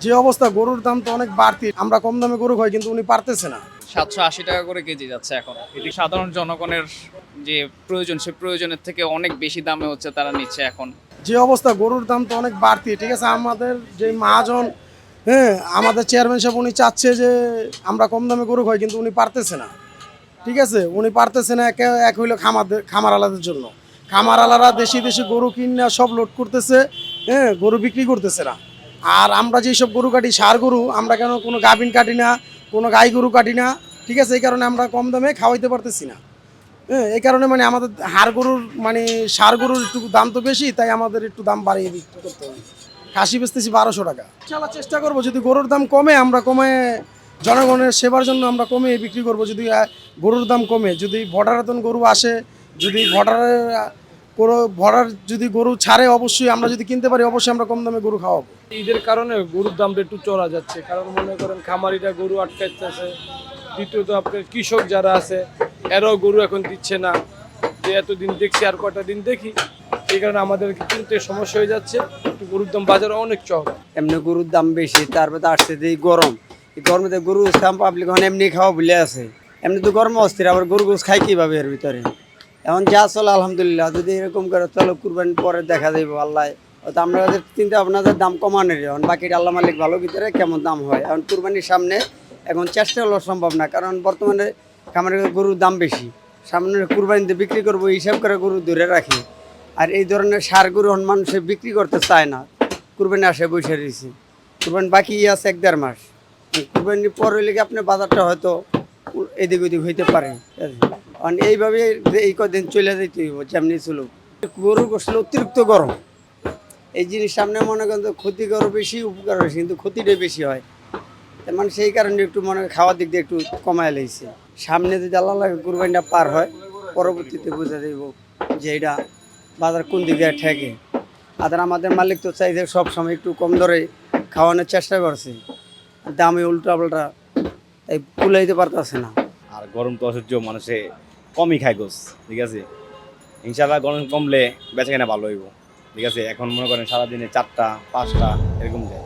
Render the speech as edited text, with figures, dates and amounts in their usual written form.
যে অবস্থা গরুর দাম তো অনেক বাড়তি, আমরা কম দামে গরু খাই কিন্তু উনি পারতেছে না। 780 টাকা করে কেজি যাচ্ছে এখন। এটি সাধারণ জনগণের যে প্রয়োজন, সে প্রয়োজনের থেকে অনেক বেশি দামে হচ্ছে তারা নিচ্ছে এখন। যে অবস্থা গরুর দাম তো অনেক বাড়তি, ঠিক আছে, আমাদের যে মহাজন, হ্যাঁ, আমাদের চেয়ারম্যান সাহেব উনি চাচ্ছে যে আমরা কম দামে গরু খাই কিন্তু উনি পারতেছে না। ঠিক আছে, উনি পারতেছে না। এক হইলো খামার আলাদের জন্য, খামার আলারা দেশি দেশি গরু কিনে সব লোড করতেছে, হ্যাঁ, গরু বিক্রি করতেছে না। আর আমরা যেসব গরু কাটি সার গরু, আমরা কেন কোনো গাভিন কাটি না, কোনো গাই গরু কাটি না, ঠিক আছে, এই কারণে আমরা কম দামে খাওয়াইতে পারতেছি না। হ্যাঁ, এই কারণে মানে আমাদের হাড় গরুর মানে সার গরুর একটু দাম তো বেশি, তাই আমাদের একটু দাম বাড়িয়ে বিক্রি করতে হবে। খাসি বেচতেছি 1200 টাকা। ইনশাল্লাহ চেষ্টা করবো যদি গরুর দাম কমে, আমরা কমে জনগণের সেবার জন্য আমরা কমে বিক্রি করব। যদি গরুর দাম কমে, যদি ভোটারাতন গরু আসে, যদি ভোটার যদি গরু ছাড়ে, অবশ্যই আমরা যদি কিনতে পারি, অবশ্যই আমরা কম দামে গরু খাওয়াবো। ঈদের কারণে গরুর দামটা একটু চড়া যাচ্ছে, কারণ মনে করেন খামারিরা গরু আটকাইতেছে। দ্বিতীয়ত আপনার কৃষক যারা আছে এরাও গরু এখন দিচ্ছে না, যে এতদিন দেখছি আর কটা দিন দেখি, এই কারণে আমাদের কিনতে সমস্যা হয়ে যাচ্ছে। একটু গরুর দাম বাজারে অনেক চড়া। এমনি গরুর দাম বেশি, তারপরে আসছে যে গরম, এই গরমে গরু দাম পাবলিক এখন এমনি খাওয়া ভুলে আছে। এমনি তো গরম অস্থির, আবার গরু গোস খাই কীভাবে এর ভিতরে। এখন যা চলে আলহামদুলিল্লাহ, যদি এরকম করে চলো কুরবানির পরে দেখা যাইব আল্লাহ। হয়তো আমাদের চিন্তা আপনাদের দাম কমানোর, এখন বাকিটা আল্লাহ মালিক ভালো ভিতরে কেমন দাম হয়। এখন কুরবানির সামনে এখন চেষ্টা হলো সম্ভব না, কারণ বর্তমানে খামারের গরুর দাম বেশি। সামনে কুরবানিতে বিক্রি করবো হিসাব করে গরু ধরে রাখি। আর এই ধরনের সার গরু মানুষে বিক্রি করতে চায় না, কুরবানি আসে বসে রয়েছে। কুরবানি বাকি আছে 1-1.5 মাস। কুরবানির পর হইলে কি আপনার বাজারটা হয়তো এদিক ওদিক হইতে পারে। কারণ এইভাবে এই কদিন চলে যেতে হইব যেমনি ছিল। গরু গোসলে অতিরিক্ত গরম, এই জিনিস সামনে মনে করেন তো ক্ষতিকর বেশি, উপকার বেশি, কিন্তু ক্ষতিটাই বেশি হয়। মানে সেই কারণে একটু মনে হয় খাওয়ার দিক দিয়ে একটু কমায় লাগছে। সামনে যদি আল্লাহ লাগে কুরবানিটা পার হয়, পরবর্তীতে বুঝে দেব যে এটা বাজার কোন দিক দিয়ে ঠেকে। আর আমাদের মালিক তো চাইছে সবসময় একটু কম দরে খাওয়ানোর চেষ্টা করছে, দামে উল্টা পাল্টা এই কুলাইতে পারতেছে না। আর গরম তো অসহ্য, মানুষে কমই খায় গোস, ঠিক আছে। ইনশাআল্লাহ গরম কমলে বেচা কেনা ভালো হইব, ঠিক আছে। এখন মনে করেন সারাদিনে 4টা 5টা এরকম যায়।